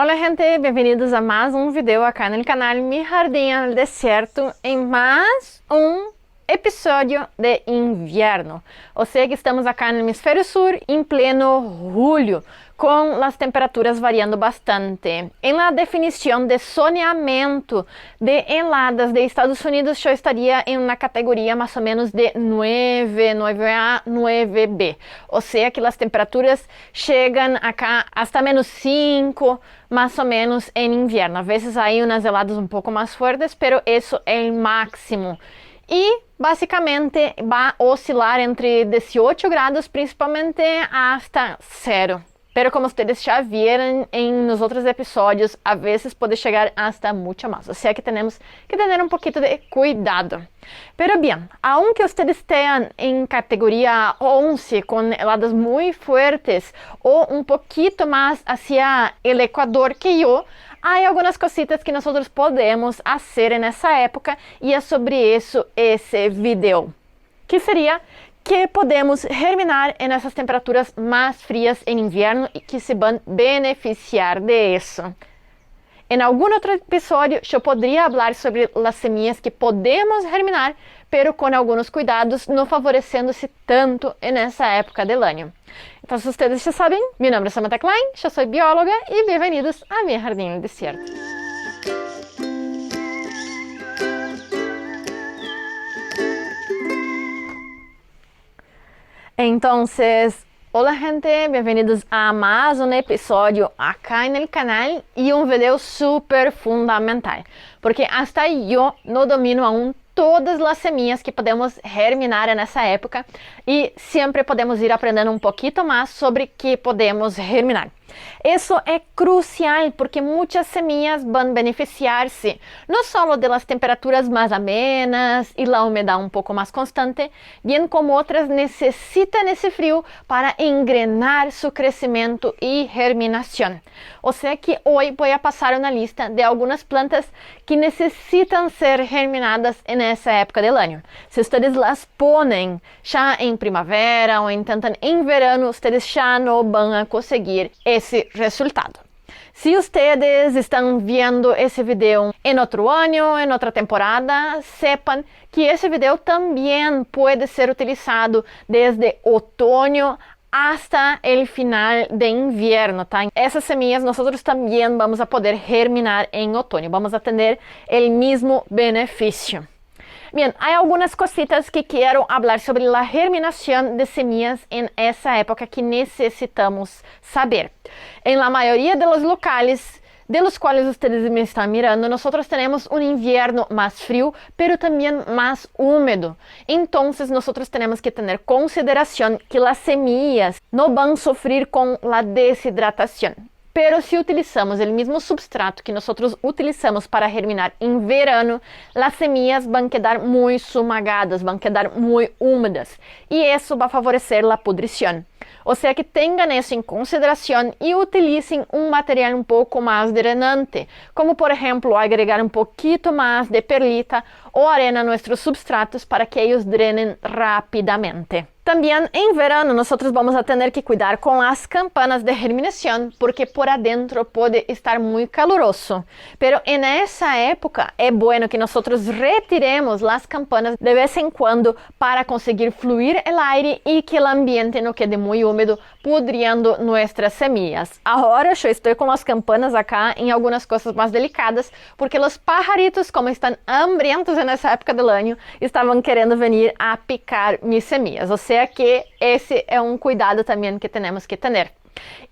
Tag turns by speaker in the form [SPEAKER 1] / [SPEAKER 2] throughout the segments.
[SPEAKER 1] Hola gente, bienvenidos a más un video acá en el canal Mi Jardín en el Desierto, en más un episódio de inverno. Ou seja, que estamos acá no hemisfério sur em pleno julho, com as temperaturas variando bastante. Em la definição de zoneamento de heladas de Estados Unidos, eu estaria em uma categoria mais ou menos de 9, 9A, 9B. Ou seja, que as temperaturas chegam acá hasta menos 5, mais ou menos em inverno. Às vezes aí umas heladas um pouco mais fortes, pero isso é o máximo. E basicamente vai oscilar entre 18 graus, principalmente hasta 0. Pero como vocês já viram nos outros episódios, a vezes pode chegar hasta muito mais. Ou seja que temos que ter um pouquinho de cuidado. Pero bem, aunque vocês estejam em categoria 11, com heladas muito fortes, ou um pouquinho mais hacia o Equador que eu, há algumas cositas que nós podemos fazer nessa época e é sobre isso esse vídeo. Que seria que podemos germinar nessas temperaturas mais frias em inverno e que se vão beneficiar de isso. Em algum outro episódio, eu poderia falar sobre as semillas que podemos germinar, pero com alguns cuidados, não favorecendo-se tanto nessa época do ano. Então, se vocês já sabem, meu nome é Samantha Klein, eu sou bióloga e bem-vindos a Mi Jardín no Desierto. Entonces, hola gente, bienvenidos a más un episodio acá en el canal y un video súper fundamental, porque hasta yo no domino aún todas las semillas que podemos germinar nessa época e sempre podemos ir aprendendo um pouquinho mais sobre que podemos germinar. Isso é crucial porque muitas semillas vão beneficiar-se não só das temperaturas mais amenas e a umidade um pouco mais constante, bem como outras necessitam esse frio para engrenar seu crescimento e germinação. Ou seja que hoje vou passar uma lista de algumas plantas que necessitam ser germinadas nessa época do ano. Se vocês las põem já em primavera ou intentam em verano, vocês já não vão conseguir esse resultado. Se vocês estão vendo esse vídeo em outro ano, em outra temporada, sepam que esse vídeo também pode ser utilizado desde outono hasta el final de invierno, tá? Essas semillas nosotros também vamos a poder germinar em outono, vamos a ter o mesmo benefício. Bem, há algumas cositas que quero falar sobre a germinação de semillas em essa época que necessitamos saber. Em la maioria dos locais de los quais vocês me estão mirando, nós temos um inverno mais frio, pero também mais úmido. Então, nós temos que ter consideração que as semillas não vão sofrer com a desidratação. Pero se utilizamos o mesmo substrato que nós utilizamos para germinar em verano, as semillas vão quedar muito sumagadas, vão quedar muito úmidas, e isso vai favorecer a pudrição. Ou seja que tenham isso em consideração e utilizem um material um pouco mais drenante, como por exemplo agregar um pouquinho mais de perlita ou arena a nossos substratos para que eles drenem rapidamente. Também em verano nós vamos a ter que cuidar com as campanas de germinação, porque por adentro pode estar muito caloroso. Pero en essa época é bueno que nós retiremos as campanas de vez em quando para conseguir fluir o aire e que o ambiente não quede muito úmido, pudriendo nossas semillas. Agora eu estou com as campanas acá em algumas coisas mais delicadas, porque os pajaritos, como estão hambrientos nessa época do ano, estavam querendo vir a picar minhas semillas. Ou seja que esse é um cuidado também que temos que ter.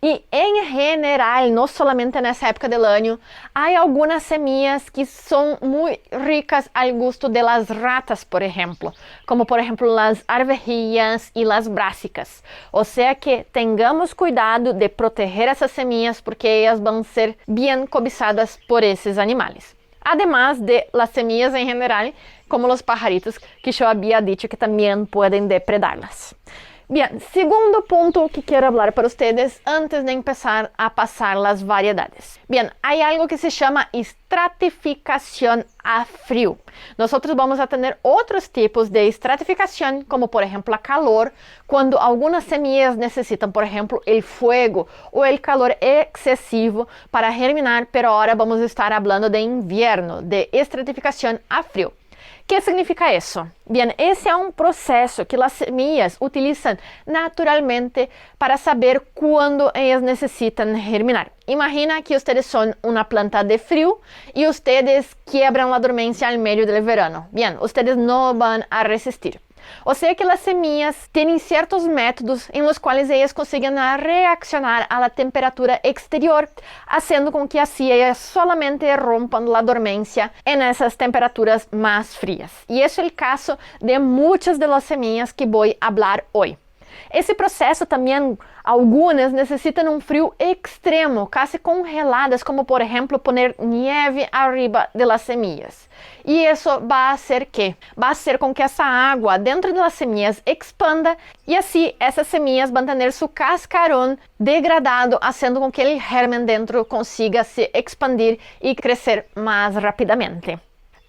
[SPEAKER 1] E em geral, não somente nessa época do ano, há algumas semillas que são muito ricas ao gosto de las ratas, por exemplo, como por exemplo as arvejillas e las brásicas. Ou seja que tenhamos cuidado de proteger essas semillas porque elas vão ser bem cobiçadas por esses animais. Además de las semillas em geral, como os pajaritos que eu havia dicho que também podem depredá-las. Bien, segundo punto que quiero hablar para ustedes antes de empezar a pasar las variedades. Bien, hay algo que se llama estratificación a frío. Nosotros vamos a tener otros tipos de estratificación, como por ejemplo a calor, cuando algunas semillas necesitan, por ejemplo, el fuego o el calor excesivo para germinar, pero ahora vamos a estar hablando de invierno, de estratificación a frío. ¿Qué significa eso? Bien, ese es un proceso que las semillas utilizan naturalmente para saber cuándo ellas necesitan germinar. Imagina que ustedes son una planta de frío y ustedes quiebran la dormencia al medio del verano. Bien, ustedes no van a resistir. O sea que las semillas tienen ciertos métodos en los cuales ellas consiguen reaccionar a la temperatura exterior, haciendo con que así ellas solamente rompan la dormencia en esas temperaturas más frías. Y es el caso de muchas de las semillas que voy a hablar hoy. Esse processo também, algumas necessitam um frio extremo, quase congeladas, como por exemplo poner nieve arriba de las semillas. E isso vai fazer que? Vai fazer com que essa água dentro das semillas expanda e assim essas semillas vão ter seu cascarão degradado, fazendo com que o germen dentro consiga se expandir e crescer mais rapidamente.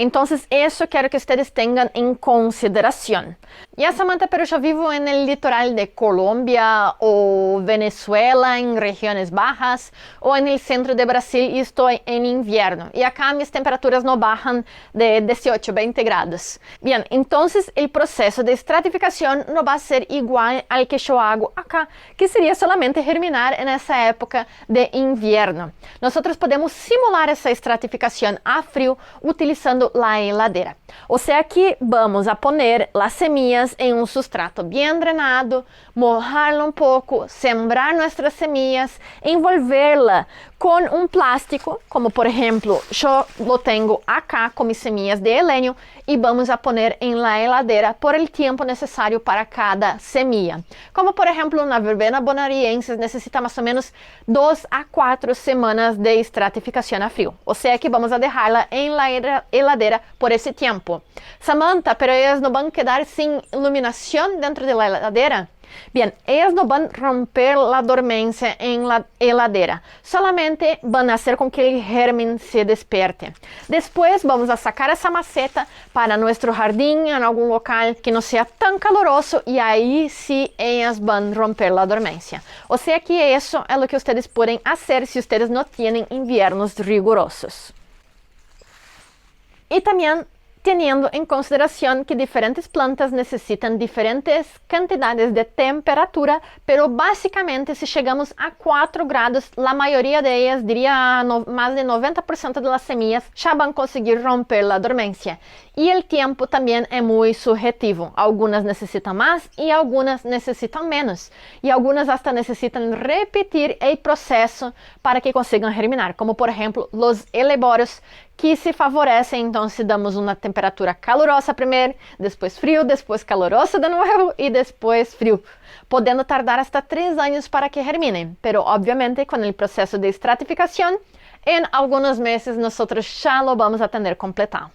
[SPEAKER 1] Entonces, eso quiero que ustedes tengan en consideración. Ya, Samantha, pero yo vivo en el litoral de Colombia o Venezuela, en regiones bajas, o en el centro de Brasil y estoy en invierno. Y acá mis temperaturas no bajan de 18, 20 grados. Bien, entonces el proceso de estratificación no va a ser igual al que yo hago acá, que sería solamente germinar en esa época de invierno. Nosotros podemos simular esa estratificación a frío utilizando la heladera. O sea que vamos a poner las semillas en un sustrato bien drenado, mojarlo un poco, sembrar nuestras semillas, envolverla con un plástico, como por ejemplo yo lo tengo acá con mis semillas de helenio, y vamos a poner en la heladera por el tiempo necesario para cada semilla. Como por ejemplo una verbena bonariensis necesita más o menos 2 a 4 semanas de estratificación a frío. O sea que vamos a dejarla en la heladera por ese tiempo. Samantha, pero ellas no van a quedar sin iluminación dentro de la heladera. Bien, ellas no van a romper la dormencia en la heladera, solamente van a hacer con que el germen se despierte. Después vamos a sacar esa maceta para nuestro jardín en algún local que no sea tan caluroso y ahí sí ellas van a romper la dormencia. O sea que eso es lo que ustedes pueden hacer si ustedes no tienen inviernos rigurosos. Y también teniendo en consideración que diferentes plantas necesitan diferentes cantidades de temperatura, pero básicamente si llegamos a 4 grados, la mayoría de ellas, diría más de 90% de las semillas, ya van a conseguir romper la dormencia. Y el tiempo también es muy subjetivo. Algunas necesitan más y algunas necesitan menos. Y algunas hasta necesitan repetir el proceso para que consigan germinar, como por ejemplo los helébóreos, que se favorecem, então se damos uma temperatura calurosa primeiro, depois frio, depois calurosa de novo e depois frio, podendo tardar hasta 3 anos para que germinem, pero obviamente com o processo de estratificação, em alguns meses nós já lo vamos a tener completado.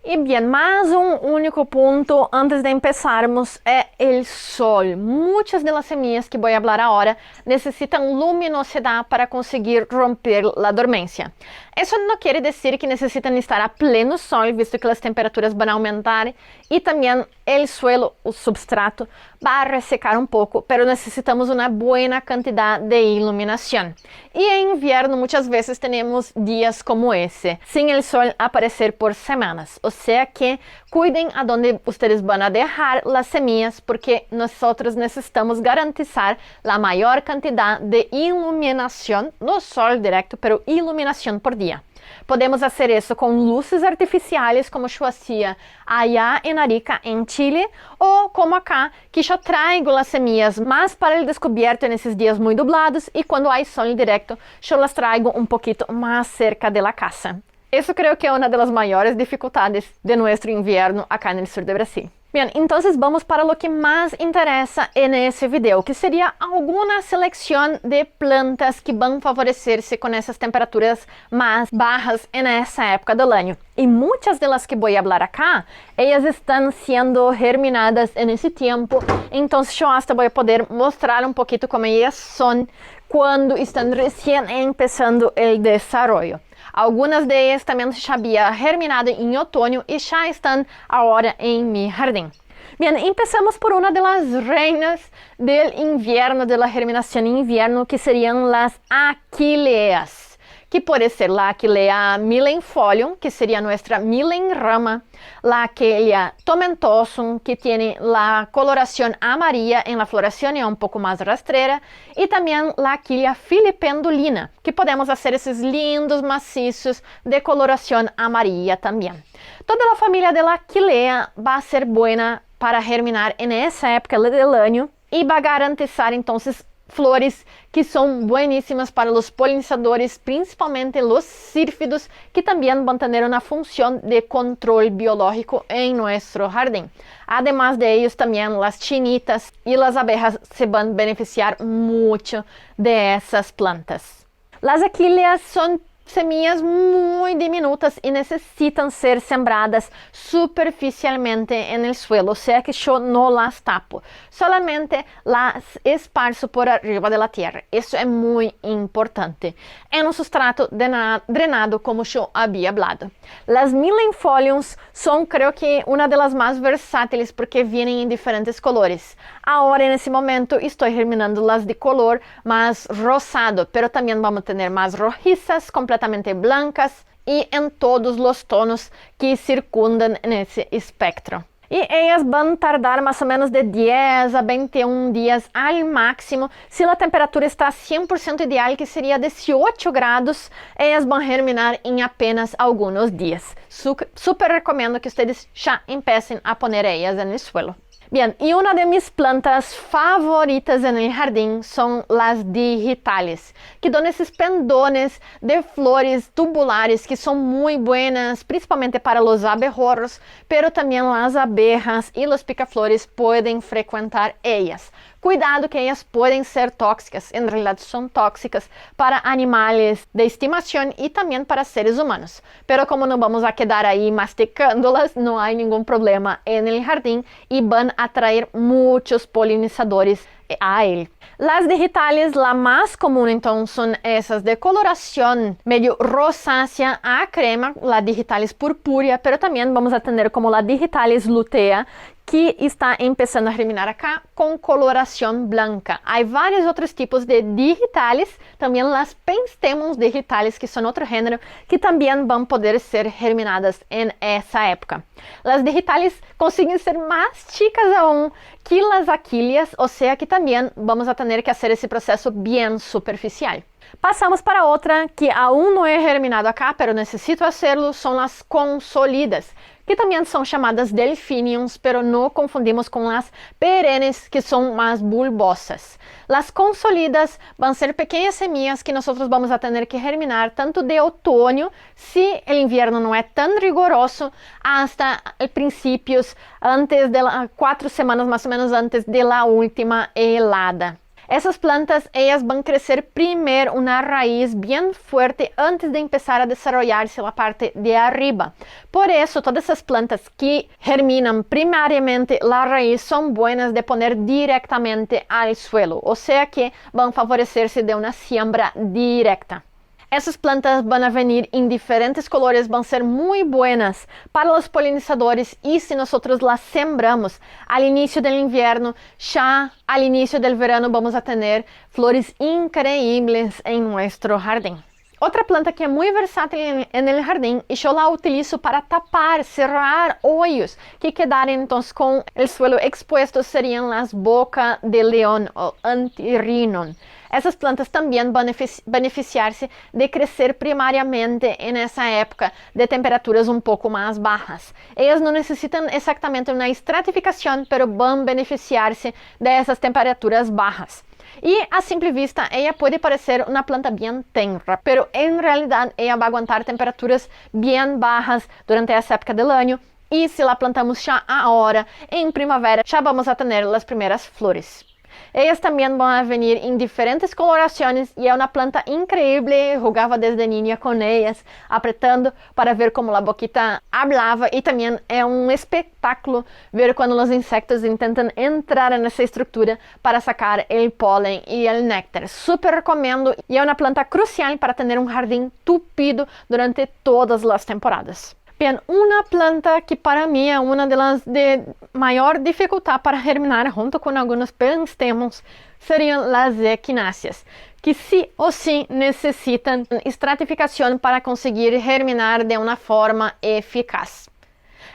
[SPEAKER 1] E bem, mais um único ponto antes de empezarmos é o sol. Muitas das semillas que vou falar agora necessitam luminosidade para conseguir romper a dormência. Isso não quer dizer que necessitam estar a pleno sol, visto que as temperaturas vão aumentar e também o suelo, o substrato, vai ressecar um pouco, mas necessitamos uma boa quantidade de iluminação. E em inverno, muitas vezes, temos dias como esse, sem o sol aparecer por semanas. O sea que cuiden a donde ustedes van a dejar las semillas, porque nosotros necesitamos garantizar la mayor cantidad de iluminación, no sol directo, pero iluminación por día. Podemos hacer isso com luzes artificiais, como eu hacía allá em Arica, em Chile, ou como acá, que eu traigo as semillas mais para o descoberto nesses dias muito nublados, e quando há sol direto, eu las traigo um pouquinho mais cerca de la casa. Isso creo que é uma das maiores dificuldades de nosso inverno acá no sul do Brasil. Bien, entonces vamos para lo que más interesa en ese video, que sería alguna selección de plantas que van a favorecerse con esas temperaturas más bajas en esa época del año. Y muchas de las que voy a hablar acá, ellas están siendo germinadas en ese tiempo, entonces yo hasta voy a poder mostrar un poquito cómo ellas son cuando están recién empezando el desarrollo. Algunas de ellas también ya había germinado en otoño y ya están ahora en mi jardín. Bien, empezamos por una de las reinas del invierno, de la germinación en invierno, que serían las aquileas, que puede ser la aquilea millenfolium, que sería nuestra millenrama, la aquilea tomentosum, que tiene la coloración amarilla en la floración y es un poco más rastrera, y también la aquilea filipendulina, que podemos hacer esos lindos macizos de coloración amarilla también. Toda la familia de la aquilea va a ser buena para germinar en esa época del año y va a garantizar entonces flores que son buenísimas para los polinizadores, principalmente los sírfidos, que también van a tener una función de control biológico en nuestro jardín. Además de ellos, también las chinitas y las abejas se van a beneficiar mucho de esas plantas. Las aquíleas son semillas muy diminutas y necesitan ser sembradas superficialmente en el suelo, o sea que yo no las tapo, solamente las esparzo por arriba de la tierra. Eso es muy importante en un sustrato drenado, como yo había hablado. Las millenfoliums son, creo que, una de las más versátiles porque vienen en diferentes colores. Ahora, en ese momento, estoy germinando las de color más rosado, pero también vamos a tener más rojizas, completamente blancas y en todos los tonos que circundan en ese espectro. Y ellas van a tardar más o menos de 10 a 21 días al máximo. Si la temperatura está 100% ideal, que sería 18 grados, ellas van a germinar en apenas algunos días. Súper recomiendo que ustedes ya empiecen a poner ellas en el suelo. Bien, y una de mis plantas favoritas en el jardín son las digitales, que dan esos pendones de flores tubulares que son muy buenas, principalmente para los abejorros, pero también las abejas y los picaflores pueden frecuentar ellas. Cuidado que ellas pueden ser tóxicas, en realidad son tóxicas para animales de estimación y también para seres humanos. Pero como no vamos a quedar ahí masticándolas, no hay ningún problema en el jardín y van a atraer muchos polinizadores a él. Las digitales, la más común entonces son esas de coloración medio rosácea a crema, la digitalis purpúrea, pero también vamos a tener como la digitalis lutea, que está empezando a germinar acá con coloración blanca. Hay varios otros tipos de digitales, también las penstemons digitales, que son otro género, que también van a poder ser germinadas en esa época. Las digitales consiguen ser más chicas aún que las aquíleas, o sea que también vamos a tener que hacer ese proceso bien superficial. Pasamos para otra que aún no he germinado acá, pero necesito hacerlo, son las consolidas, que también son llamadas delphiniums, pero no confundimos con las perennes, que son más bulbosas. Las consolidas van a ser pequeñas semillas que nosotros vamos a tener que germinar tanto de otoño, si el invierno no es tan riguroso, hasta principios, antes de 4 semanas más o menos antes de la última helada. Essas plantas, ellas van a crecer primero una raíz bien fuerte antes de empezar a desarrollarse la parte de arriba. Por eso, todas esas plantas que germinan primariamente la raíz son buenas de poner directamente al suelo, o sea que van a favorecerse de una siembra directa. Essas plantas van a venir en diferentes colores, van a ser muy buenas para los polinizadores y si nosotros las sembramos al inicio del invierno, ya al inicio del verano vamos a tener flores increíbles en nuestro jardín. Otra planta que es muy versátil en el jardín y yo la utilizo para tapar, cerrar hoyos que quedaran entonces con el suelo expuesto serían las boca de león o antirrhinum. Essas plantas também vão beneficiar-se de crescer primariamente nessa época de temperaturas um pouco mais bajas. Elas não necessitam exatamente uma estratificação, mas vão beneficiar-se dessas temperaturas bajas. E a simple vista, ela pode parecer uma planta bem tenra, mas em realidade ela vai aguentar temperaturas bem bajas durante essa época do ano y si la plantamos ya ahora, en primavera, ya vamos a tener las primeras flores. Ellas también van a venir en diferentes coloraciones y es una planta increíble. Jugaba desde niña con ellas, apretando para ver cómo la boquita hablaba, y también es un espectáculo ver cuando los insectos intentan entrar en esa estructura para sacar el polen y el néctar. Súper recomiendo, y es una planta crucial para tener un jardín tupido durante todas las temporadas. Bien, una planta que para mí es una de las de mayor dificultad para germinar, junto con algunos penstemos, serían las equináceas, que sí o sí necesitan estratificación para conseguir germinar de una forma eficaz.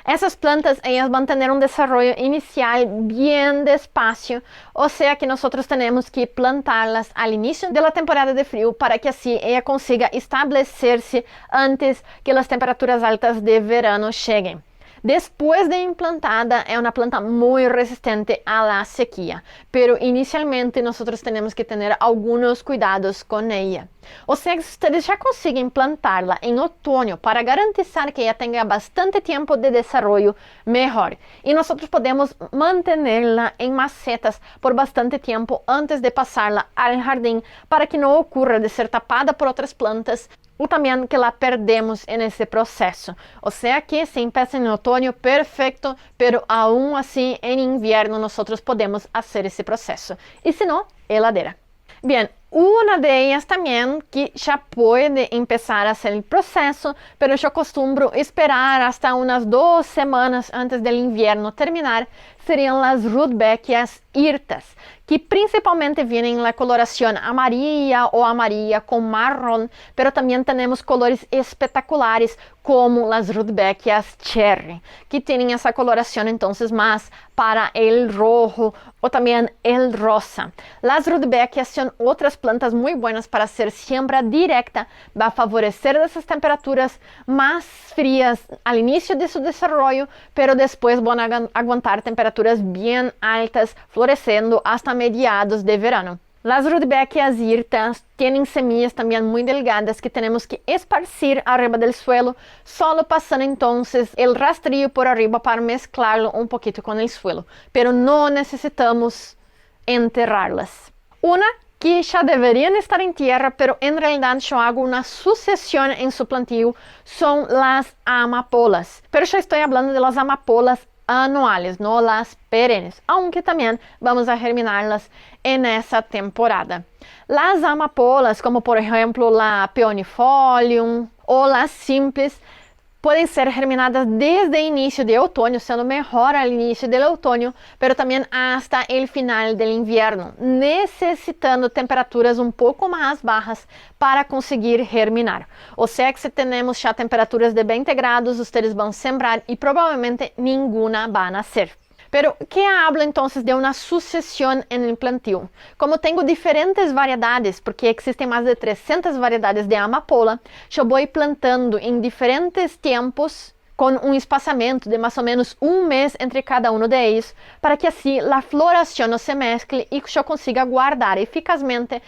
[SPEAKER 1] Essas plantas, ellas van a tener un desarrollo inicial bien despacio, o sea que nosotros tenemos que plantarlas al inicio de la temporada de frío para que así ella consiga establecerse antes que las temperaturas altas de verano lleguen. Después de implantada, es una planta muy resistente a la sequía, pero inicialmente nosotros tenemos que tener algunos cuidados con ella. O sea que si ustedes ya consiguen plantarla en otoño para garantizar que ella tenga bastante tiempo de desarrollo, mejor. Y nosotros podemos mantenerla en macetas por bastante tiempo antes de pasarla al jardín para que no ocurra de ser tapada por otras plantas o también que la perdemos en ese proceso. O sea que si empieza en otoño, perfecto, pero aún así en invierno nosotros podemos hacer ese proceso. Y si no, heladera. Bien, una de ellas también que ya puede empezar a hacer el proceso, pero yo acostumbro esperar hasta unas 2 semanas antes del invierno terminar, serían las Rudbeckias hirtas, que principalmente vienen en la coloración amarilla o amarilla con marrón, pero también tenemos colores espectaculares como las Rudbeckias cherry, que tienen esa coloración entonces más para el rojo o también el rosa. Las Rudbeckias son otras plantas muy buenas para hacer siembra directa, va a favorecer esas temperaturas más frías al inicio de su desarrollo, pero después van a aguantar temperaturas bien altas, floreciendo hasta mediados de verano. Las Rudbeckias hirtas tienen semillas también muy delgadas que tenemos que esparcir arriba del suelo, solo pasando entonces el rastrillo por arriba para mezclarlo un poquito con el suelo, pero no necesitamos enterrarlas. Una que ya deberían estar en tierra, pero en realidad yo hago una sucesión en su plantío, son las amapolas. Pero ya estoy hablando de las amapolas anuales, no las perennes, aunque también vamos a germinarlas en esa temporada. Las amapolas, como por ejemplo la peonifolium o las simples, pueden ser germinadas desde el inicio de otoño, siendo mejor al inicio del otoño, pero también hasta el final del invierno, necesitando temperaturas un poco más bajas para conseguir germinar. O sea que si tenemos ya temperaturas de 20 grados, ustedes van a sembrar y probablemente ninguna va a nacer. Pero, ¿qué hablo entonces de una sucesión en el plantio? Como tengo diferentes variedades, porque existen más de 300 variedades de amapola, yo voy plantando en diferentes tiempos, con un espaciamiento de más o menos 1 mes entre cada uno de ellos, para que así la floración no se mezcle y yo consiga guardar eficazmente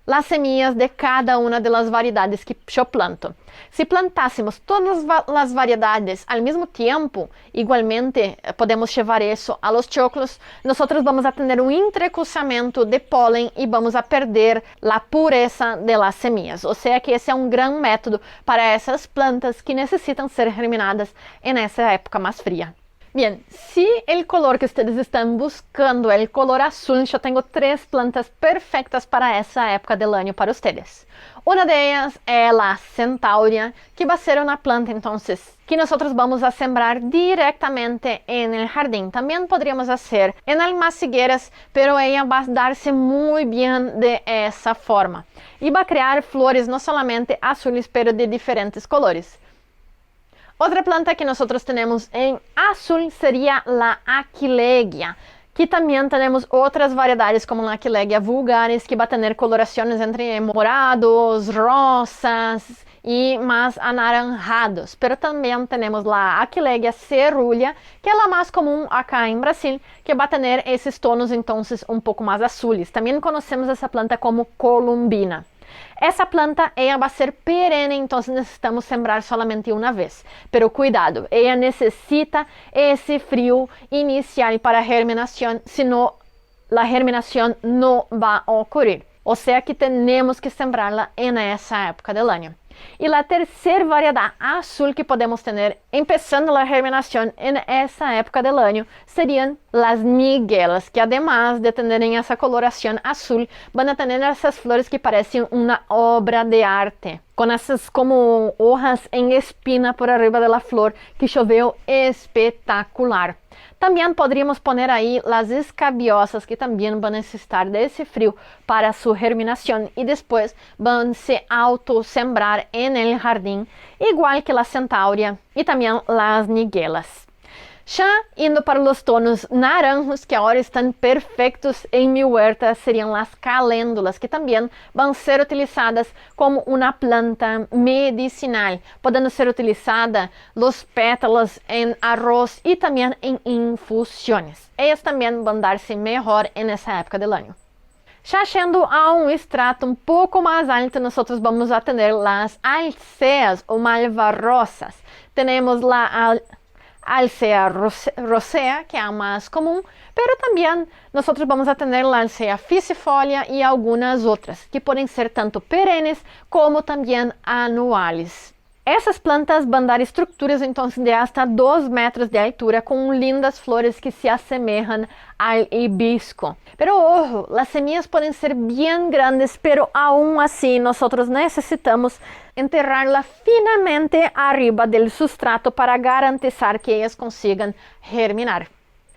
[SPEAKER 1] las semillas de cada una de las variedades que yo planto. Si plantásemos todas las variedades al mismo tiempo, igualmente podemos llevar eso a los choclos, nosotros vamos a tener un entrecruzamiento de polen y vamos a perder la pureza de las semillas. O sea que ese es un gran método para esas plantas que necesitan ser germinadas en esa época más fría. Bien, si el color que ustedes están buscando es el color azul, yo tengo 3 plantas perfectas para esa época del año para ustedes. Una de ellas es la Centaurea, que va a ser una planta entonces que nosotros vamos a sembrar directamente en el jardín. También podríamos hacer en almacigueras, pero ella va a darse muy bien de esa forma. Y va a crear flores no solamente azules, pero de diferentes colores. Otra planta que nosotros tenemos en azul sería la Aquilegia, que también tenemos otras variedades como la Aquilegia vulgaris, que va a tener coloraciones entre morados, rosas y más anaranjados. Pero también tenemos la Aquilegia cerulea, que es la más común acá en Brasil, que va a tener esos tonos entonces un poco más azules. También conocemos esa planta como columbina. Essa planta, ella va a ser perenne, entonces necesitamos sembrar solamente una vez. Pero cuidado, ella necesita ese frío inicial para germinación, si no, la germinación no va a ocurrir. O sea que tenemos que sembrarla en esa época del año. Y la tercera variedad azul que podemos tener empezando la germinación en esa época del año serían las niguelas, que además de tener esa coloración azul, van a tener esas flores que parecen una obra de arte, con esas como hojas en espina por arriba de la flor, que yo veo espectacular. También podríamos poner ahí las escabiosas, que también van a necesitar de ese frío para su germinación y después van a se autosembrar en el jardín, igual que la centauria y también las niguelas. Ya indo para los tonos naranjos, que ahora están perfectos en mi huerta, serían las caléndulas, que también van a ser utilizadas como una planta medicinal, podendo ser utilizada los pétalos en arroz y también en infusiones. Ellas también van a darse mejor en esa época del año. Já yendo a um estrato um pouco mais alto, nós vamos a tener las alceas ou malvarrosas. Temos lá Alcea rosea, que é a mais comum, pero também nós vamos a tener la Alcea ficifolia e algumas outras, que podem ser tanto perenes como também anuales. Essas plantas van a dar estruturas entonces de hasta 2 metros de altura com lindas flores que se assemelham al hibisco. Pero ojo, las semillas pueden ser bien grandes, pero aún así nosotros necesitamos enterrarla finamente arriba del sustrato para garantizar que ellas consigan germinar.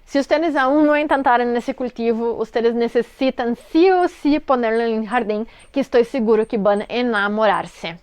[SPEAKER 1] Se ustedes aún no intentaram esse cultivo, ustedes necessitam sí o sí ponerlo en el jardín, que estoy seguro que van a enamorarse.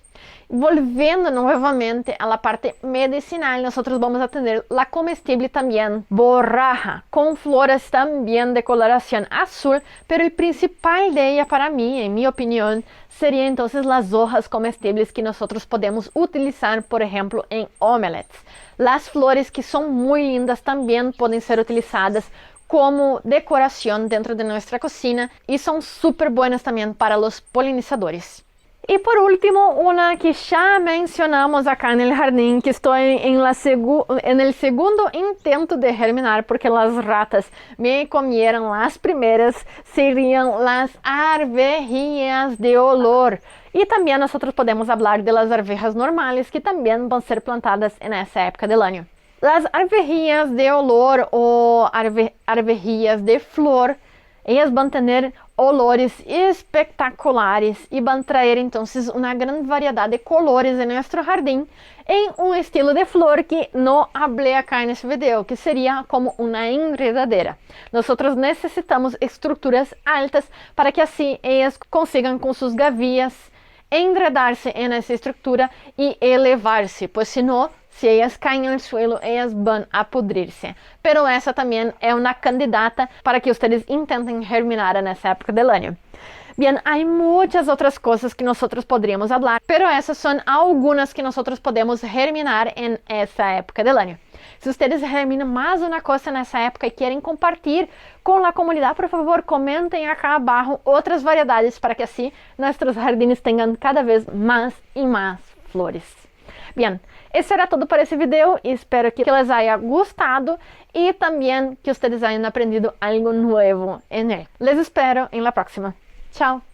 [SPEAKER 1] Volviendo nuevamente a la parte medicinal, nosotros vamos a tener la comestible también borraja, con flores también de coloración azul, pero el principal de ella para mí, en mi opinión, sería entonces las hojas comestibles que nosotros podemos utilizar, por ejemplo, en omelettes. Las flores, que son muy lindas, también pueden ser utilizadas como decoración dentro de nuestra cocina y son súper buenas también para los polinizadores. E por último, uma que já mencionamos acá no jardín, que estou em el segundo intento de germinar, porque as ratas me comieron as primeiras, seriam as arvejias de olor. E também nós podemos falar de las arvejas normales, que também vão ser plantadas nessa época do ano. As arvejias de olor ou arvejias de flor, ellas van a tener olores espectaculares y van a traer entonces una gran variedad de colores en nuestro jardín en un estilo de flor que no hablé acá en este video, que sería como una enredadera. Nosotros necesitamos estructuras altas para que así ellas consigan con sus gavillas enredarse en esa estructura y elevarse, pues si no, si ellas caen al suelo, ellas van a pudrirse. Pero esa también es una candidata para que ustedes intenten germinar en esa época del año. Bien, hay muchas otras cosas que nosotros podríamos hablar, pero esas son algunas que nosotros podemos germinar en esa época del año. Si ustedes germinan más una cosa en esa época y quieren compartir con la comunidad, por favor, comenten acá abajo otras variedades para que así nuestros jardines tengan cada vez más y más flores. Bien, eso era todo para esse video e espero que les haya gustado e também que ustedes hayan aprendido algo nuevo en él. Les espero en la próxima. Chao.